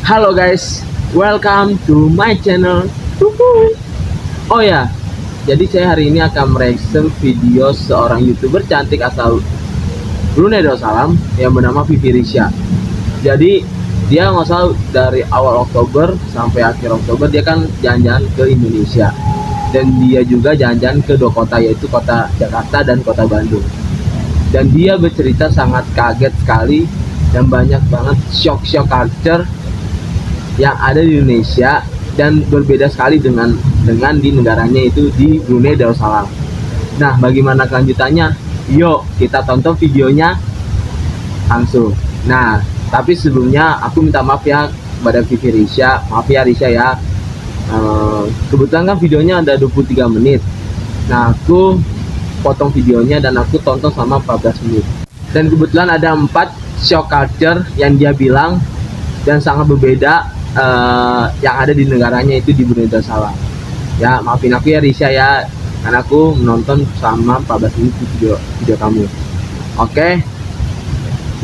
Halo guys, welcome to my channel. Oh ya, jadi saya hari ini akan mereaction video seorang youtuber cantik asal Brunei Darussalam yang bernama Vivi Risha. Jadi dia nggak salah dari awal Oktober sampai akhir Oktober dia kan jalan-jalan ke Indonesia, dan dia juga jalan-jalan ke dua kota, yaitu kota Jakarta dan kota Bandung. Dan dia bercerita sangat kaget sekali dan banyak banget shock culture yang ada di Indonesia, dan berbeda sekali dengan di negaranya, itu di Brunei Darussalam. Nah, bagaimana kelanjutannya? Yuk kita tonton videonya langsung. Nah, tapi sebelumnya aku minta maaf ya kepada Vivi Risha. Maaf ya Risha ya. Kebetulan kan videonya ada 23 menit. Nah, aku potong videonya dan aku tonton selama 14 menit. Dan kebetulan ada 4 shock culture yang dia bilang dan sangat berbeda yang ada di negaranya, itu di Brunei Darussalam. Ya, maafin aku ya Risha ya, karena aku menonton selama 14 menit video kamu. Oke,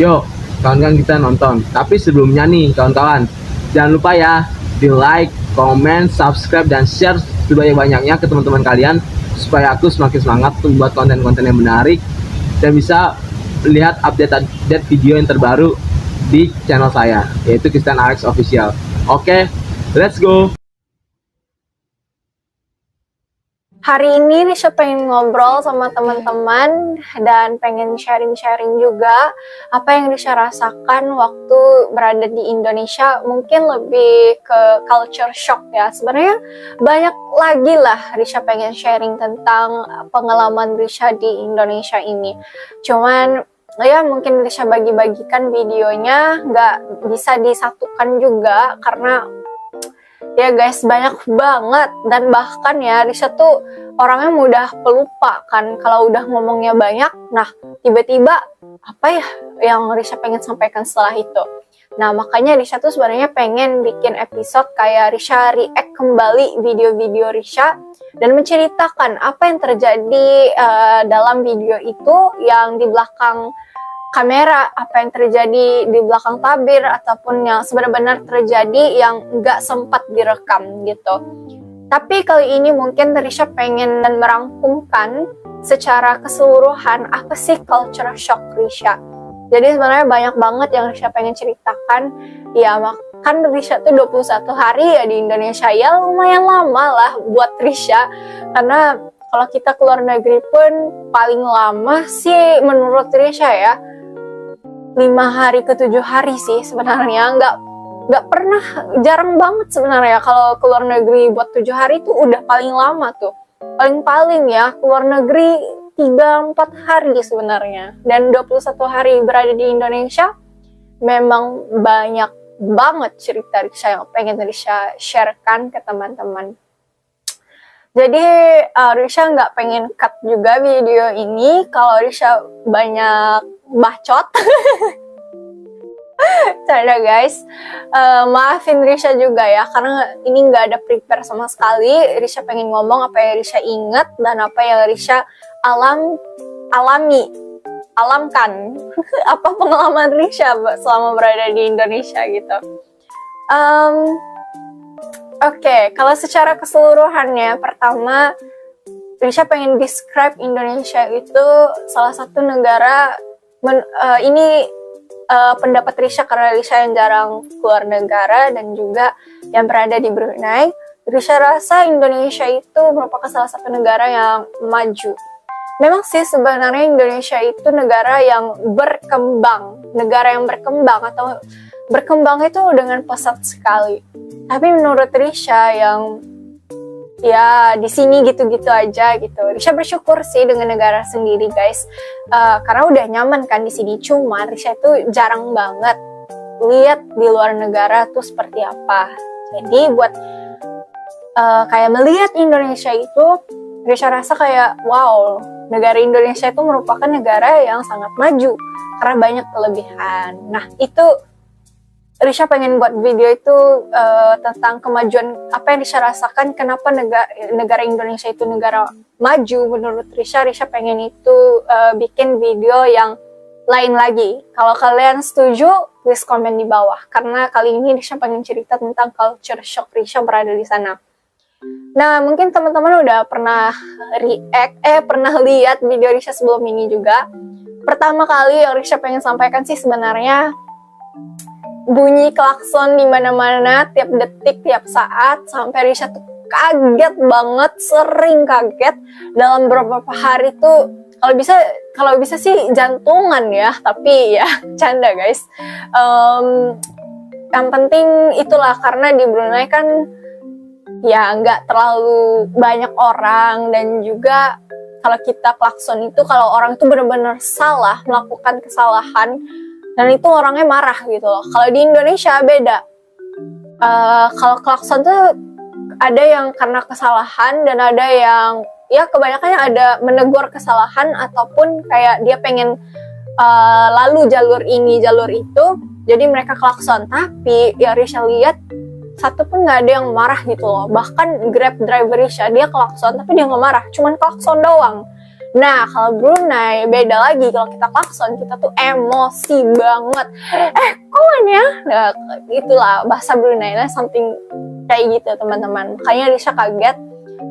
yuk kawan-kawan kita nonton. Tapi sebelumnya nih kawan-kawan, jangan lupa ya di like, comment, subscribe, dan share sebanyak-banyaknya ke teman-teman kalian, supaya aku semakin semangat untuk membuat konten-konten yang menarik dan bisa lihat update video yang terbaru di channel saya, yaitu Christian Alex Official. Oke, let's go. Hari ini Risha pengen ngobrol sama teman-teman dan pengen sharing-sharing juga apa yang Risha rasakan waktu berada di Indonesia. Mungkin lebih ke culture shock ya. Sebenarnya banyak lagi lah Risha pengen sharing tentang pengalaman Risha di Indonesia ini. Cuman ya mungkin Risha bagi-bagikan videonya, nggak bisa disatukan juga karena ya guys banyak banget, dan bahkan ya Risha tuh orangnya mudah pelupa kan kalau udah ngomongnya banyak. Nah tiba-tiba apa ya yang Risha pengen sampaikan setelah itu. Nah makanya Risha tuh sebenarnya pengen bikin episode kayak Risha react kembali video-video Risha dan menceritakan apa yang terjadi dalam video itu, yang di belakang kamera, apa yang terjadi di belakang tabir, ataupun yang sebenarnya terjadi yang nggak sempat direkam gitu. Tapi kali ini mungkin Risha pengen dan merangkumkan secara keseluruhan apa sih culture shock Risha. Jadi sebenarnya banyak banget yang Risha pengen ceritakan. Ya kan Risha tuh 21 hari ya di Indonesia, ya lumayan lama lah buat Risha. Karena kalau kita keluar negeri pun paling lama sih menurut Risha ya 5 hari ke 7 hari sih sebenarnya. Nggak pernah, jarang banget sebenarnya kalau keluar negeri buat 7 hari itu udah paling lama tuh. Paling-paling ya keluar negeri 3-4 hari sebenarnya. Dan 21 hari berada di Indonesia memang banyak banget cerita Risha yang pengen Risha sharekan ke teman-teman. Jadi Risha nggak pengen cut juga video ini kalau Risha banyak bacot. Canda guys, maafin Risha juga ya karena ini nggak ada prepare sama sekali. Risha pengen ngomong apa yang Risha ingat dan apa yang Risha alamkan apa pengalaman Risha selama berada di Indonesia gitu. Oke, kalau secara keseluruhannya, pertama Risha pengen describe Indonesia itu salah satu negara ini pendapat Risha karena Risha yang jarang keluar negara dan juga yang berada di Brunei. Risha rasa Indonesia itu merupakan salah satu negara yang maju. Memang sih sebenarnya Indonesia itu negara yang berkembang atau berkembang itu dengan pesat sekali. Tapi menurut Risha yang ya di sini gitu-gitu aja gitu. Risha bersyukur sih dengan negara sendiri guys, karena udah nyaman kan di sini. Cuma Risha itu jarang banget lihat di luar negara tuh seperti apa. Jadi buat kayak melihat Indonesia itu, Risha rasa kayak wow, negara Indonesia itu merupakan negara yang sangat maju karena banyak kelebihan. Nah itu Risha pengen buat video itu tentang kemajuan apa yang Risha rasakan, kenapa negara Indonesia itu negara maju menurut Risha. Risha pengen itu bikin video yang lain lagi. Kalau kalian setuju, please komen di bawah. Karena kali ini Risha pengen cerita tentang culture shock Risha berada di sana. Nah, mungkin teman-teman udah pernah pernah lihat video Risha sebelum ini juga. Pertama kali yang Risha pengen sampaikan sih sebenarnya bunyi klakson di mana-mana tiap detik, tiap saat, sampai Risha tuh kaget banget, sering kaget. Dalam beberapa hari tuh kalau bisa sih jantungan ya, tapi ya canda guys. Yang penting itulah, karena di Brunei kan ya nggak terlalu banyak orang, dan juga kalau kita klakson itu kalau orang itu benar-benar salah, melakukan kesalahan, dan itu orangnya marah gitu loh. Kalau di Indonesia beda. Kalau klakson tuh ada yang karena kesalahan, dan ada yang ya kebanyakannya ada menegur kesalahan, ataupun kayak dia pengen lalu jalur ini jalur itu, jadi mereka klakson. Tapi ya Risha lihat satu pun nggak ada yang marah gitu loh. Bahkan Grab driver Risha, dia klakson tapi dia nggak marah, cuman klakson doang. Nah, kalau Brunei beda lagi. Kalau kita klakson, kita tuh emosi banget. Kawan ya? Nah, itulah bahasa Brunei, something kayak gitu teman-teman. Makanya Risha kaget.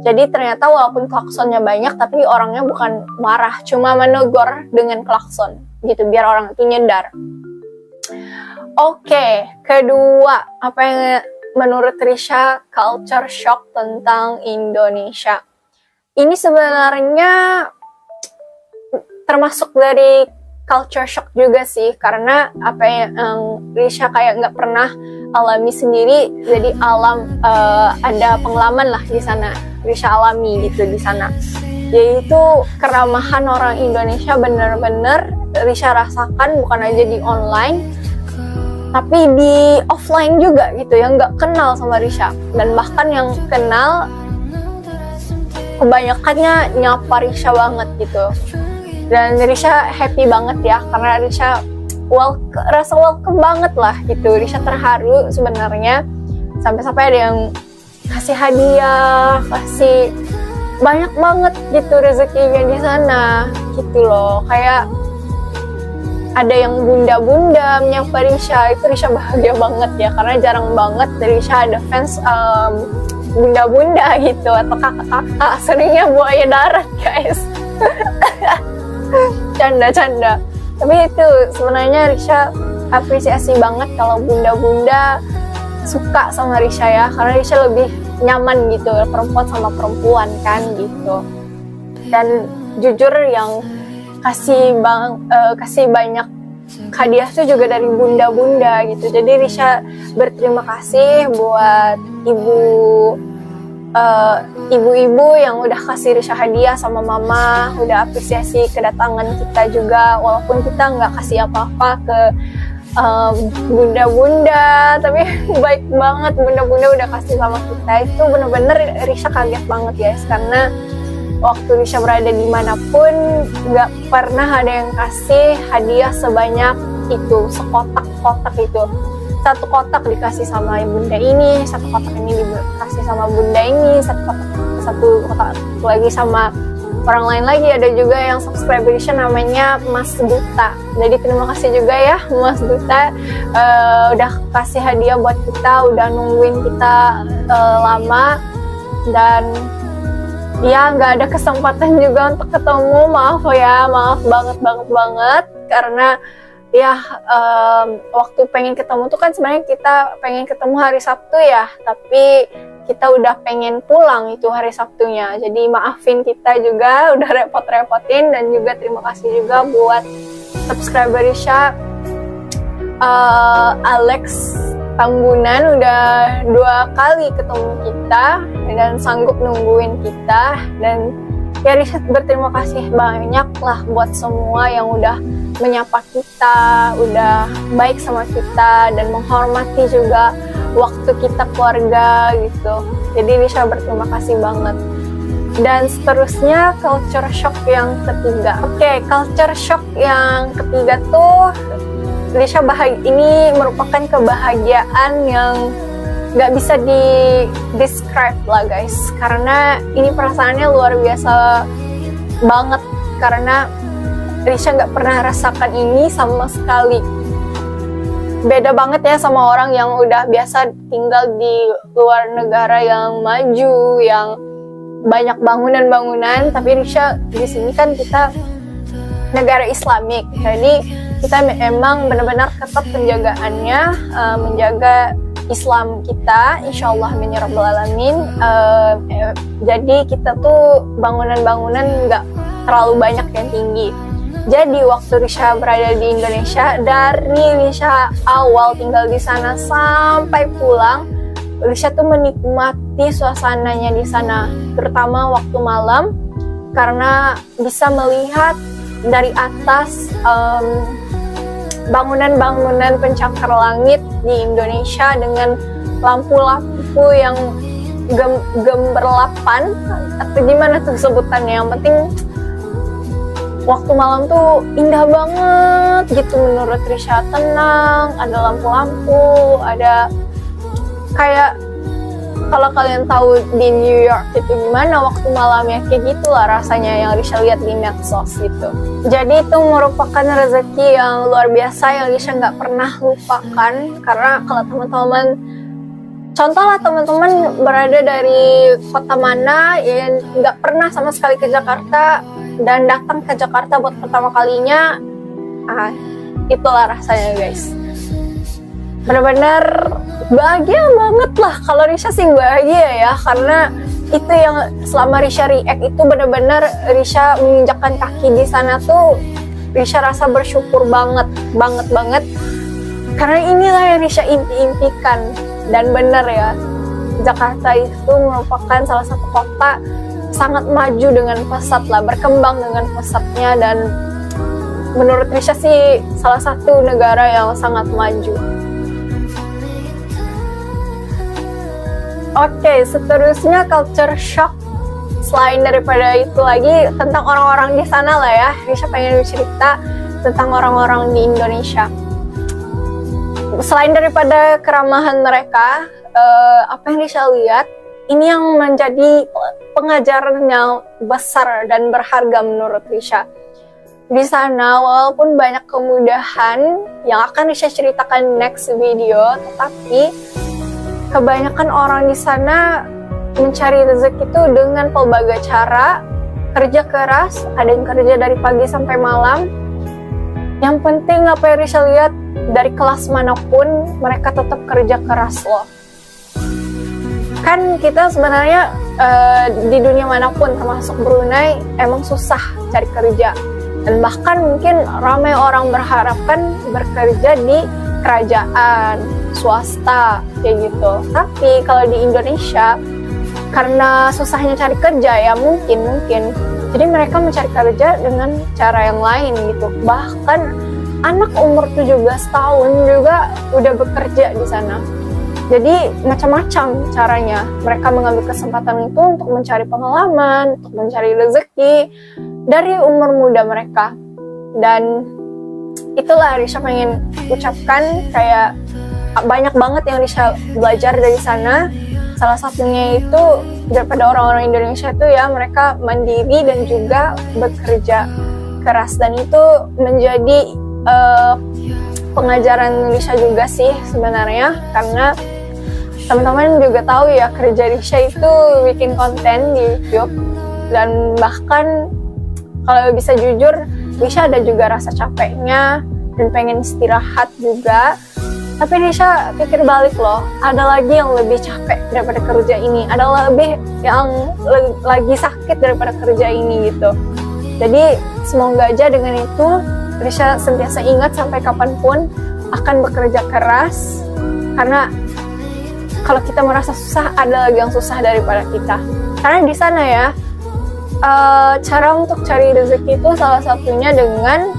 Jadi ternyata walaupun klaksonnya banyak, tapi orangnya bukan marah, cuma menegur dengan klakson gitu, biar orang itu nyadar. Oke, kedua, apa yang menurut Risha culture shock tentang Indonesia? Ini sebenarnya termasuk dari culture shock juga sih, karena apa yang Risha kayak nggak pernah alami sendiri. Jadi ada pengalaman lah di sana, Risha alami gitu di sana, yaitu keramahan orang Indonesia bener-bener Risha rasakan, bukan aja di online tapi di offline juga gitu, yang nggak kenal sama Risha, dan bahkan yang kenal kebanyakannya nyapa Risha banget gitu. Dan Risha happy banget ya, karena Risha rasa welcome banget lah gitu. Risha terharu sebenarnya, sampai-sampai ada yang kasih hadiah, kasih banyak banget gitu rezekinya di sana gitu loh. Kayak ada yang bunda-bunda menyapa Risha, itu Risha bahagia banget ya, karena jarang banget Risha ada fans bunda-bunda gitu, atau kakak-kakak. Seringnya buaya darat guys. Canda-canda. Tapi itu sebenarnya Risha apresiasi banget kalau bunda-bunda suka sama Risha ya, karena Risha lebih nyaman gitu perempuan sama perempuan kan gitu. Dan jujur yang kasih banyak hadiah tuh juga dari bunda-bunda gitu. Jadi Risha berterima kasih buat ibu-ibu yang udah kasih Risha hadiah, sama mama udah apresiasi kedatangan kita juga, walaupun kita nggak kasih apa-apa ke bunda-bunda, tapi baik banget bunda-bunda udah kasih sama kita. Itu bener-bener Risha kaget banget guys, karena waktu Risha berada dimanapun nggak pernah ada yang kasih hadiah sebanyak itu, sekotak-kotak itu. Satu kotak dikasih sama bunda ini, satu kotak ini dikasih sama bunda ini, satu kotak lagi sama orang lain lagi. Ada juga yang subscriber Risha namanya Mas Duta. Jadi terima kasih juga ya Mas Duta, udah kasih hadiah buat kita, udah nungguin kita lama, dan ya nggak ada kesempatan juga untuk ketemu. Maaf ya, maaf banget karena ya waktu pengen ketemu tuh kan sebenarnya kita pengen ketemu hari Sabtu ya, tapi kita udah pengen pulang itu hari Sabtunya. Jadi maafin kita juga udah repot-repotin, dan juga terima kasih juga buat subscriber Risha Alex Tambunan, udah 2 kali ketemu kita dan sanggup nungguin kita. Dan ya Risha berterima kasih banyak lah buat semua yang udah menyapa kita, udah baik sama kita, dan menghormati juga waktu kita keluarga gitu. Jadi Risha berterima kasih banget. Dan seterusnya culture shock yang ketiga. Oke, culture shock yang ketiga tuh Risha ini merupakan kebahagiaan yang nggak bisa di-describe lah guys, karena ini perasaannya luar biasa banget. Karena Risha nggak pernah rasakan ini sama sekali. Beda banget ya sama orang yang udah biasa tinggal di luar negara yang maju, yang banyak bangunan-bangunan. Tapi Risha di sini kan kita negara Islamik, jadi kita memang benar-benar ketat penjagaannya, menjaga Islam kita, insyaallah amin ya rabbal alamin. Jadi kita tuh bangunan-bangunan nggak terlalu banyak yang tinggi. Jadi waktu Risha berada di Indonesia, dari Risha awal tinggal di sana sampai pulang, Risha tuh menikmati suasananya di sana, terutama waktu malam, karena bisa melihat dari atas bangunan-bangunan pencakar langit di Indonesia dengan lampu-lampu yang gemerlapan, atau gimana tuh sebutannya, yang penting waktu malam tuh indah banget gitu menurut Risha, tenang, ada lampu-lampu, ada kayak kalau kalian tahu di New York itu gimana waktu malamnya, kayak gitulah rasanya yang Risha lihat di medsos gitu. Jadi itu merupakan rezeki yang luar biasa yang Risha nggak pernah lupakan, karena kalau teman-teman, contohlah teman-teman berada dari kota mana yang nggak pernah sama sekali ke Jakarta dan datang ke Jakarta buat pertama kalinya, itulah rasanya guys. Benar-benar bahagia banget lah. Kalau Risha sih bahagia ya, karena itu yang selama Risha react itu benar-benar Risha menginjakkan kaki di sana tuh Risha rasa bersyukur banget. Karena inilah yang Risha impikan. Dan benar ya, Jakarta itu merupakan salah satu kota sangat maju dengan pesat lah, berkembang dengan pesatnya, dan menurut Risha sih salah satu negara yang sangat maju. Oke, seterusnya culture shock. Selain daripada itu lagi tentang orang-orang di sana lah ya, Risha pengen cerita tentang orang-orang di Indonesia. Selain daripada keramahan mereka, apa yang Risha lihat, ini yang menjadi pengajaran yang besar dan berharga menurut Risha. Di sana walaupun banyak kemudahan yang akan Risha ceritakan next video, tetapi kebanyakan orang di sana mencari rezeki itu dengan pelbagai cara, kerja keras, ada yang kerja dari pagi sampai malam. Yang penting apa yang Risha lihat, dari kelas manapun mereka tetap kerja keras loh. Kan kita sebenarnya di dunia manapun termasuk Brunei emang susah cari kerja, dan bahkan mungkin ramai orang berharapkan bekerja di kerajaan, swasta kayak gitu. Tapi kalau di Indonesia karena susahnya cari kerja ya mungkin jadi mereka mencari kerja dengan cara yang lain gitu. Bahkan anak umur 17 tahun juga udah bekerja di sana. Jadi macam-macam caranya mereka mengambil kesempatan itu untuk mencari pengalaman, untuk mencari rezeki dari umur muda mereka. Dan itulah Risha pengen ucapkan, kayak banyak banget yang Risha belajar dari sana. Salah satunya itu daripada orang-orang Indonesia itu ya, mereka mandiri dan juga bekerja keras, dan itu menjadi pengajaran Risha juga sih sebenarnya, karena teman-teman juga tahu ya kerja Risha itu bikin konten di YouTube, dan bahkan kalau bisa jujur Risha ada juga rasa capeknya dan pengen istirahat juga. Tapi Risha pikir balik loh, ada lagi yang lebih capek daripada kerja ini, ada lebih yang lagi sakit daripada kerja ini gitu. Jadi semoga aja dengan itu Risha sentiasa ingat sampai kapanpun akan bekerja keras, karena kalau kita merasa susah, ada lagi yang susah daripada kita. Karena di sana ya, cara untuk cari rezeki itu salah satunya dengan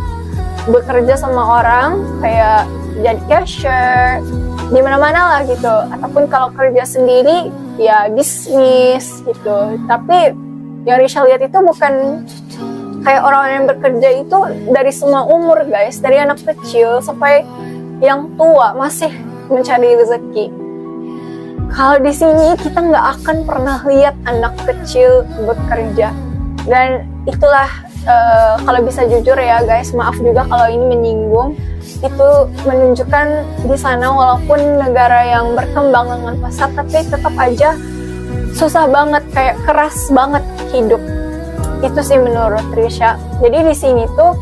bekerja sama orang, kayak jadi cashier, di mana-mana lah gitu. Ataupun kalau kerja sendiri, ya bisnis gitu. Tapi yang Risha lihat itu bukan kayak orang yang bekerja itu dari semua umur guys, dari anak kecil sampai yang tua masih mencari rezeki. Kalau di sini kita nggak akan pernah lihat anak kecil bekerja, dan itulah kalau bisa jujur ya guys, maaf juga kalau ini menyinggung, itu menunjukkan di sana walaupun negara yang berkembang dengan pesat, tapi tetap aja susah banget, kayak keras banget hidup. Itu sih menurut Risha. Jadi di sini tuh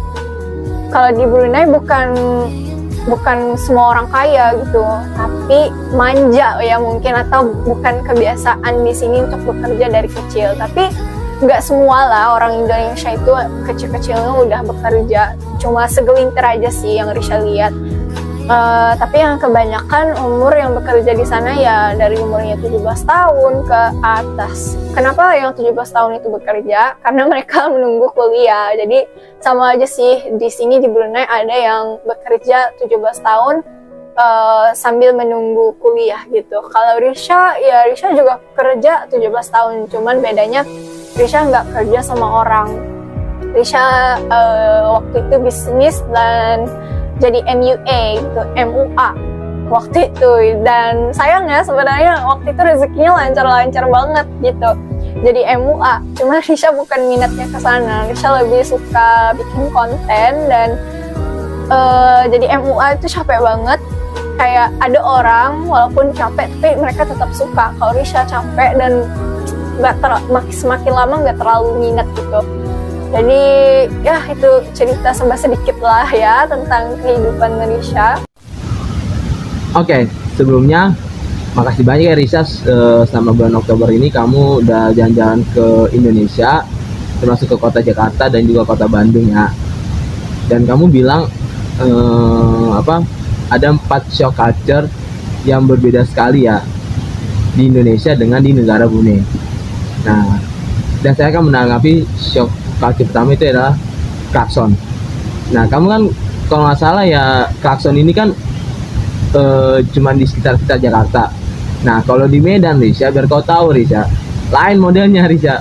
kalau di Brunei bukan semua orang kaya gitu, tapi manja ya mungkin, atau bukan kebiasaan di sini untuk bekerja dari kecil. Tapi nggak semua lah orang Indonesia itu kecil-kecilnya udah bekerja, cuma segelintir aja sih yang Risha lihat. Tapi yang kebanyakan umur yang bekerja di sana ya dari umurnya 17 tahun ke atas. Kenapa yang 17 tahun itu bekerja? Karena mereka menunggu kuliah. Jadi sama aja sih, di sini di Brunei ada yang bekerja 17 tahun sambil menunggu kuliah gitu. Kalau Risha juga kerja 17 tahun, cuman bedanya Risha nggak kerja sama orang. Risha waktu itu bisnis dan jadi MUA gitu, MUA waktu itu. Dan sayangnya sebenarnya waktu itu rezekinya lancar-lancar banget gitu, jadi MUA. Cuma Risha bukan minatnya ke sana. Risha lebih suka bikin konten, dan jadi MUA itu capek banget. Kayak ada orang walaupun capek tapi mereka tetap suka. Kalau Risha capek dan semakin lama nggak terlalu minat gitu. Jadi ya itu cerita sedikit lah ya tentang kehidupan Risha. Oke, sebelumnya makasih banyak ya Risha, selama bulan Oktober ini kamu udah jalan-jalan ke Indonesia, termasuk ke kota Jakarta dan juga kota Bandung ya. Dan kamu bilang ada 4 shock culture yang berbeda sekali ya di Indonesia dengan di negara Brunei. Nah, dan saya akan menanggapi shock culture pertama itu adalah klakson. Nah, kamu kan kalau nggak salah ya, klakson ini kan cuman di sekitar Jakarta. Nah, kalau di Medan Risha, biar kau tahu Risha, lain modelnya Risha.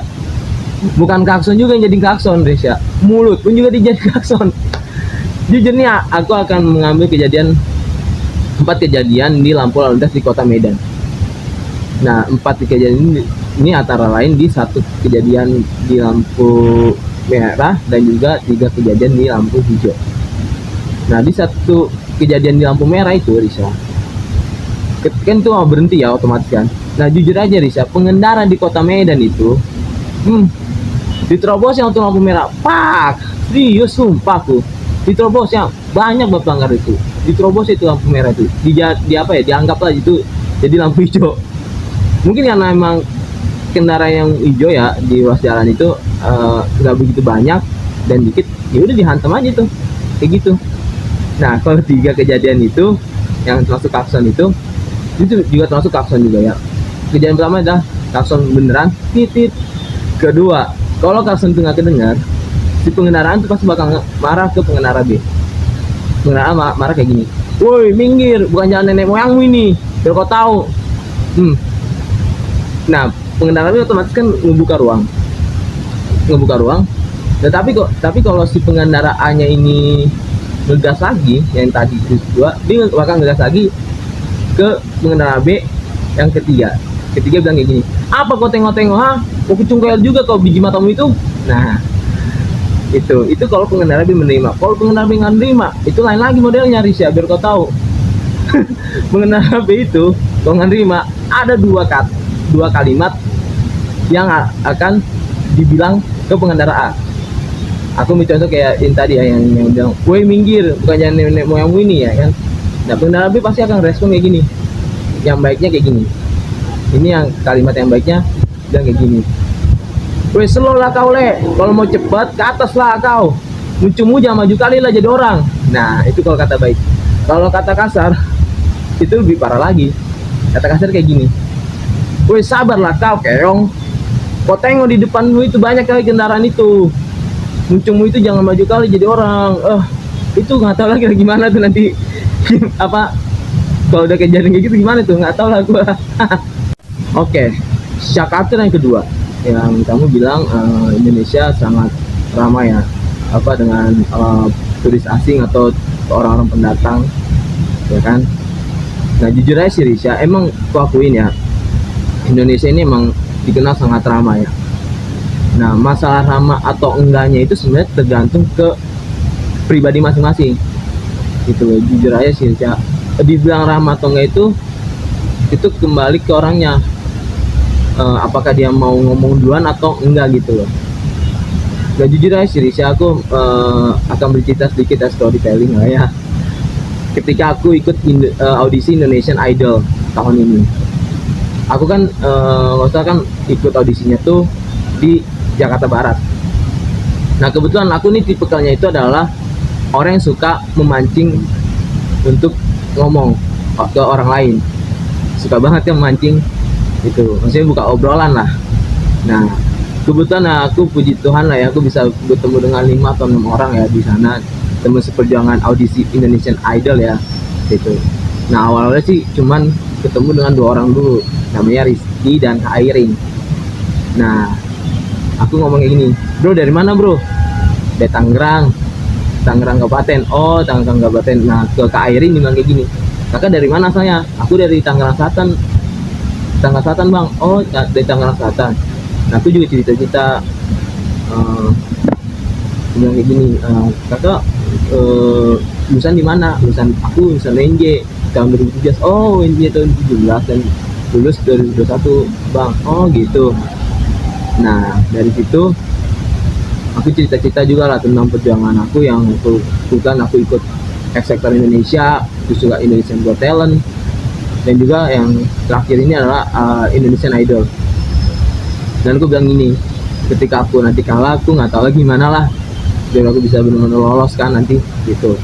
Bukan klakson juga yang jadi klakson Risha, mulut pun juga dijadi klakson. Jujur nih, aku akan mengambil 4 kejadian di lampu lalu lintas di kota Medan. Nah, 4 kejadian ini antara lain di 1 kejadian di lampu merah dan juga 3 kejadian di lampu hijau. Nah, di 1 kejadian di lampu merah itu Risha, kan itu mau berhenti ya otomatis kan. Nah, jujur aja Risha, pengendara di kota Medan itu diterobos yang untuk lampu merah, pak, serius sumpah aku, diterobos yang banyak banget pelanggar itu, diterobos itu lampu merah itu, dianggaplah itu jadi lampu hijau. Mungkin karena memang kendaraan yang hijau ya di ruas jalan itu nggak begitu banyak dan dikit, ya udah dihantam aja tuh kayak gitu. Nah, kalau 3 kejadian itu yang termasuk klakson itu juga termasuk klakson juga ya. Kejadian pertama adalah klakson beneran, titit. Kedua, kalau klakson itu nggak kedengar, si pengendaraan itu pasti bakal marah ke pengendara B. Pengendara marah kayak gini, woi minggir, bukan jalan nenek moyangmu ini, biar kau tahu. Nah, pengendara itu otomatis kan ngebuka ruang. Tapi kalau si pengendara A-nya ini ngegas lagi, yang tadi itu dua, dia bakal ngegas lagi ke pengendara B yang ketiga bilang kayak gini, apa kau tengok-tengok, mau kecungkel juga kau biji matamu itu. Nah, itu kalau pengendara B menerima. Kalau pengendara B nggak menerima, itu lain lagi modelnya Risha, biar kau tahu. Pengendara B itu kalau nggak menerima, ada 2 kalimat yang akan dibilang ke pengendara A. Aku mencontoh kayak ini tadi ya, yang bilang, woi minggir, bukan jangan nenek moyangmu ini ya kan. Nah, pengendara B pasti akan respon kayak gini, yang baiknya kayak gini. Ini yang kalimat yang baiknya bilang kayak gini, woi slow lah kau le, kalau mau cepat ke atas lah kau, muncumu jangan maju kali lah jadi orang. Nah, itu kalau kata baik. Kalau kata kasar itu lebih parah lagi. Kata kasar kayak gini, woi sabarlah kau keong, kau tengok di depanmu itu banyak kali kendaraan itu, muncungmu itu jangan maju kali jadi orang. Itu nggak tahu lagi gimana tuh nanti. Apa kalau udah kejadian kayak gitu gimana tuh, nggak tahu lah gua. Oke, shock culture yang kedua yang kamu bilang, Indonesia sangat ramai ya, apa dengan turis asing atau orang-orang pendatang ya kan. Nah, jujur aja sih Risha, emang aku akuin ya, Indonesia ini emang dikenal sangat ramai ya. Nah, masalah ramah atau enggaknya itu sebenarnya tergantung ke pribadi masing-masing gitu loh. Jujur aja sih ya, dibilang ramah atau enggak itu kembali ke orangnya. Apakah dia mau ngomong duluan atau enggak gitu loh. Gak jujur aja sih Risha, aku akan bercerita sedikit ya, storytelling lah ya. Ketika aku ikut audisi Indonesian Idol tahun ini, aku kan ikut audisinya tuh di Jakarta Barat. Nah kebetulan aku nih tipikalnya itu adalah orang yang suka memancing untuk ngomong ke orang lain, suka banget ya memancing itu, maksudnya buka obrolan lah. Nah kebetulan aku puji Tuhan lah ya, aku bisa bertemu dengan 5 atau 6 orang ya di sana, teman seperjuangan audisi Indonesian Idol ya gitu. Nah awalnya sih cuman ketemu dengan 2 orang dulu, namanya Rizky dan Airing. Nah aku ngomong kayak gini, bro dari mana bro? Dari Tangerang Kabupaten. Oh Tangerang Kabupaten. Nah ke Kak Airing bilang kayak gini, kakak dari mana? Saya aku dari Tangerang Selatan bang. Oh dari Tangerang Selatan. Nah aku juga cerita-cerita bilang kayak gini, kakak lulusan di mana? Aku lulusan UNJ tahun 2017. Oh UNJ tahun 2017 dan lulus 2021 bang. Oh gitu. Nah dari situ aku cerita-cerita juga lah tentang perjuangan aku yang aku ikut X Factor Indonesia, terus juga Indonesian Got Talent, dan juga yang terakhir ini adalah Indonesian Idol. Dan aku bilang gini, ketika aku nanti kalah, aku nggak tahu lagi gimana lah biar aku bisa benar-benar lolos kan nanti gitu.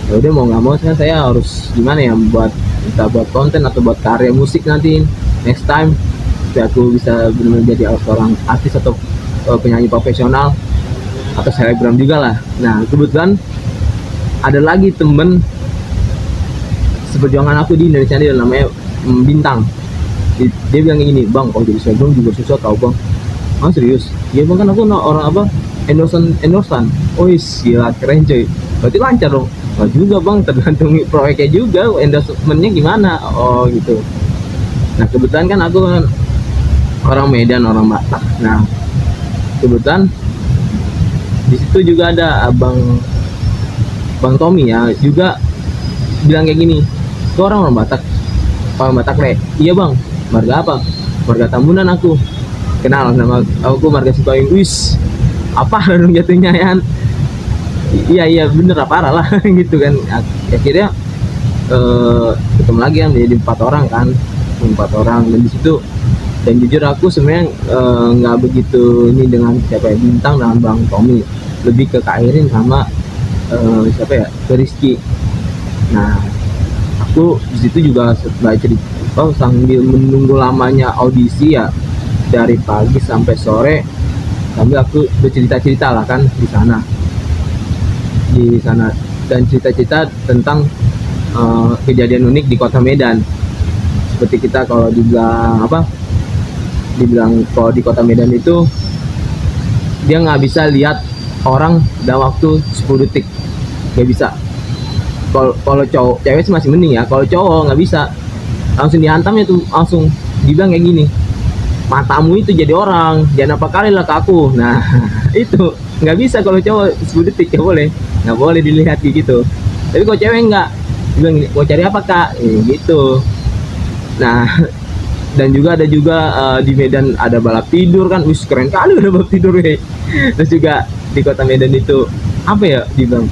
Ya udah mau nggak mau saya harus gimana ya, entah buat konten atau buat karya musik nanti next time, biar aku bisa benar-benar jadi seorang artis atau penyanyi profesional atau selebgram juga lah. Nah kebetulan ada lagi temen seperjuangan aku di Indonesia ini namanya Bintang. Dia bilang kayak gini, bang kalau jadi selebgram juga susah tau bang. Ah serius? Iya bang, kan aku orang apa endorsean. Oh gila keren coy, berarti lancar dong. Oh juga bang, tergantung proyeknya juga, endorsementnya gimana. Oh gitu. Nah kebetulan kan aku orang Medan, orang Batak. Nah kebetulan di situ juga ada Bang Tommy ya, juga bilang kayak gini, itu orang Batak le. Iya bang, marga apa? Marga Tambunan aku. Kenal sama aku marga Sipayung. Wis apa dong jatuhnya ya? Iya bener parah lah gitu kan. Akhirnya ketemu lagi kan, jadi 4 orang kan, 4 orang. Dan di situ, dan jujur aku sebenarnya nggak begitu ini dengan siapa ya, Bintang dengan Bang Tommy, lebih ke Kak Irin sama siapa ya, ke Rizky. Nah aku di situ juga cerita sambil menunggu lamanya audisi ya, dari pagi sampai sore sambil aku bercerita-cerita lah kan di sana dan cerita-cerita tentang kejadian unik di kota Medan. Seperti kita kalau dibilang kalau di kota Medan itu dia nggak bisa lihat orang dalam waktu 10 detik, nggak bisa. Kalau cowok, cewek sih masih mending ya, kalau cowok nggak bisa, langsung dihantamnya tuh, langsung dibilang kayak gini, matamu itu jadi orang, jangan apa kali lah ke aku. Nah itu nggak bisa kalau cowok 10 detik ya nggak boleh dilihat gitu. Tapi kalau cewek nggak, dibilang gini, mau cari apa kak, gitu. Nah dan juga ada di Medan ada balap tidur kan, wis keren kali ada balap tidur ya. Terus juga di kota Medan itu apa ya, dibilang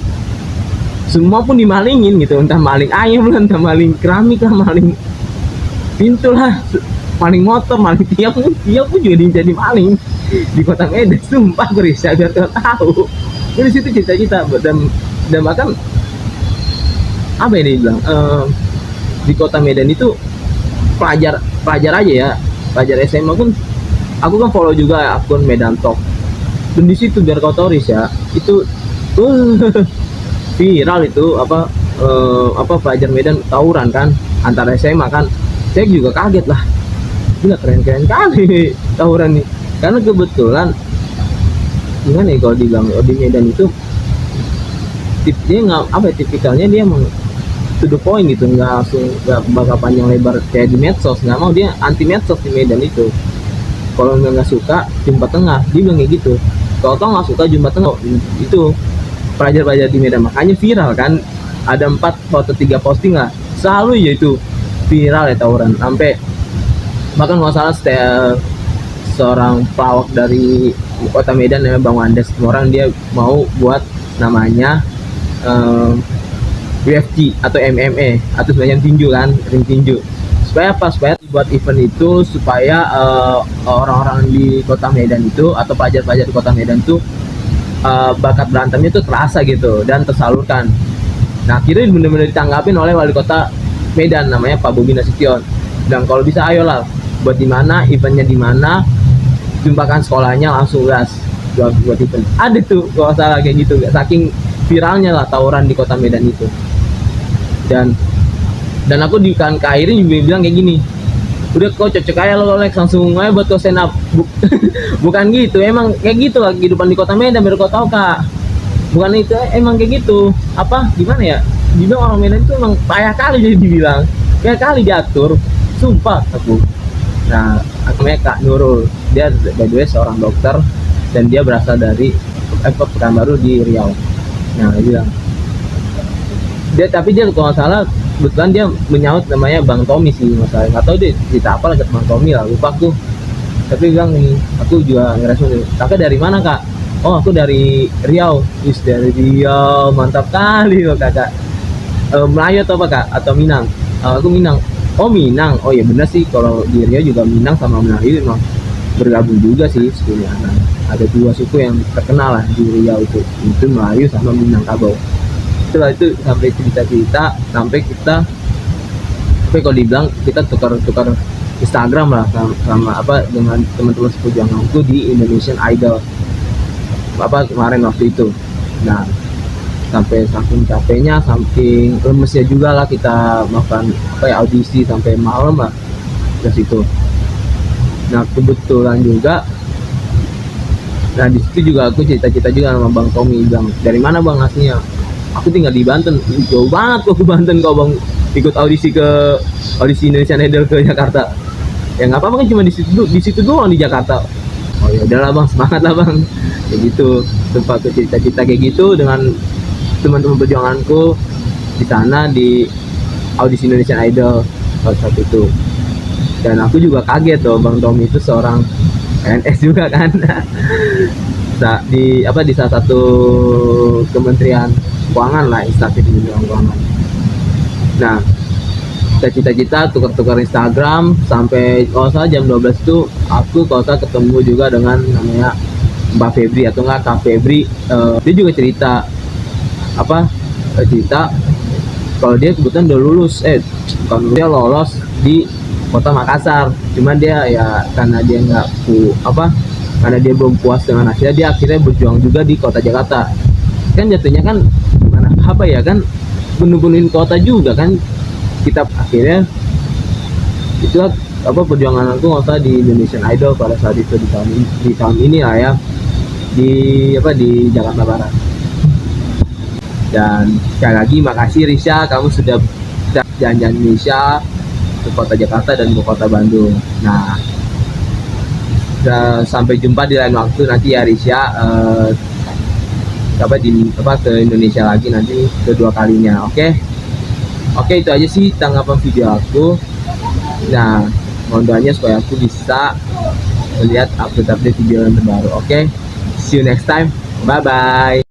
semua pun dimalingin gitu, entah maling ayam lah, entah maling keramik lah, maling pintu lah, maling motor, maling tiang pun juga jadi maling di kota Medan. Sumpah gue risau biar kau tahu. Dari situ cita-cita dan bahkan apa ya dibilang, di kota Medan itu pelajar aja ya, pelajar SMA pun aku kan follow juga akun Medan Talk, dan di situ biar kau tahu Riz ya, itu viral itu apa pelajar Medan tawuran kan antara SMA kan. Saya juga kaget lah, gila keren kali tawuran nih, karena kebetulan gimana ya kalau dibilang di Medan itu dia nggak apa ya, tipikalnya dia emang to the point gitu, nggak bakal panjang lebar kayak di medsos, nggak mau, dia anti medsos di Medan itu. kalau nggak suka jumpa tengah, dia bilang kayak gitu. Kalau kau nggak suka jumpa tengah, itu pelajar-pelajar di Medan, makanya viral kan, ada 4 atau 3 posting lah, selalu ya itu viral ya tawuran. Sampai bahkan nggak salah seorang pelawak dari kota Medan namanya Bang Wandes, orang dia mau buat namanya UFC atau MMA atau sebenarnya tinju kan, ring tinju. Supaya apa? Supaya buat event itu supaya orang-orang di kota Medan itu atau pelajar-pelajar di kota Medan itu bakat berantemnya itu terasa gitu dan tersalurkan. Nah akhirnya benar-benar ditanggapin oleh wali kota Medan namanya Pak Bobi Nasution. Dan kalau bisa ayolah buat di mana eventnya, di mana jumpakan sekolahnya langsung gas buat event. Ada tuh kalau salah kayak gitu, saking viralnya lah tawuran di kota Medan itu. Dan aku di kan Kairin juga bilang kayak gini, udah kau cocok aja lo Lex, langsung aja buat kau stand up. Bukan gitu, emang kayak gitu lah kehidupan di kota Medan, biar kau tahu kak. Bukan itu, emang kayak gitu. Apa gimana ya, dibilang orang Medan itu emang payah kali, jadi dibilang kayak kali diatur, sumpah aku. Nah aku namanya Kak Nurul, dia by the way seorang dokter dan dia berasal dari Pekanbaru di Riau. Nah dia bilang tapi dia kalau nggak salah kebetulan dia menyaut namanya Bang Tommy sih, masalah nggak tahu dia cerita apa lagi Bang Tommy lah, lupa aku. Tapi bilang ini, aku juga ngerespon, kakak dari mana kak? Oh aku dari Riau. Dari Riau, mantap kali loh kakak. Melayu atau apa kak? Atau Minang? Aku Minang. Oh Minang, oh ya bener sih, kalau di Riau juga Minang sama Melayu memang bergabung juga sih sebenarnya. Nah, ada 2 suku yang terkenal lah di Riau itu Melayu sama Minangkabau. Setelah itu sampai cerita-cerita, sampai kalau dibilang kita tukar Instagram lah sama apa dengan teman-teman seperjuanganku di Indonesian Idol apa kemarin waktu itu. Nah sampai saking capeknya, saking lemesnya juga lah kita makan apa ya, audisi sampai malam lah ke situ. Nah kebetulan juga, nah di situ juga aku cerita-cerita juga sama Bang Tommy, bilang dari mana bang aslinya? Aku tinggal di Banten. Jauh banget kok ke Banten kau bang, ikut audisi Indonesian Idol ke Jakarta. Ya nggak apa-apa kan, cuma di situ doang di Jakarta. Oh ya udahlah bang, semangat lah bang. Kayak gitu, tempat cerita-cerita kayak gitu dengan teman-teman perjuanganku di sana di audisi Indonesian Idol saat itu. Dan aku juga kaget tuh, Bang Tommy itu seorang PNS juga kan. di salah satu kementerian keuangan lah, instansi di bidang keuangan. Nah cita-cita tukar-tukar Instagram sampai kalau salah jam 12 itu aku kalau salah ketemu juga dengan namanya Mbak Febri atau enggak Kak Febri. Dia juga cerita kalau dia kebetulan udah lulus, kalau dia lolos di kota Makassar, cuman dia ya karena dia karena dia belum puas dengan hasilnya, dia akhirnya berjuang juga di kota Jakarta. Kan jatuhnya kan gimana ya kan, bener-benerin kota juga kan. Kita akhirnya itulah perjuangan aku di Indonesian Idol pada saat itu di tahun ini lah ya, di Jakarta Barat. Dan sekali lagi makasih Risha, kamu sudah jalan-jalan Indonesia ke kota Jakarta dan ke kota Bandung. Nah sampai jumpa di lain waktu nanti ya Risha, ke Indonesia lagi nanti kedua kalinya. Oke, itu aja sih tanggapan video aku. Nah mohon doanya supaya aku bisa melihat update video yang terbaru. See you next time, bye bye.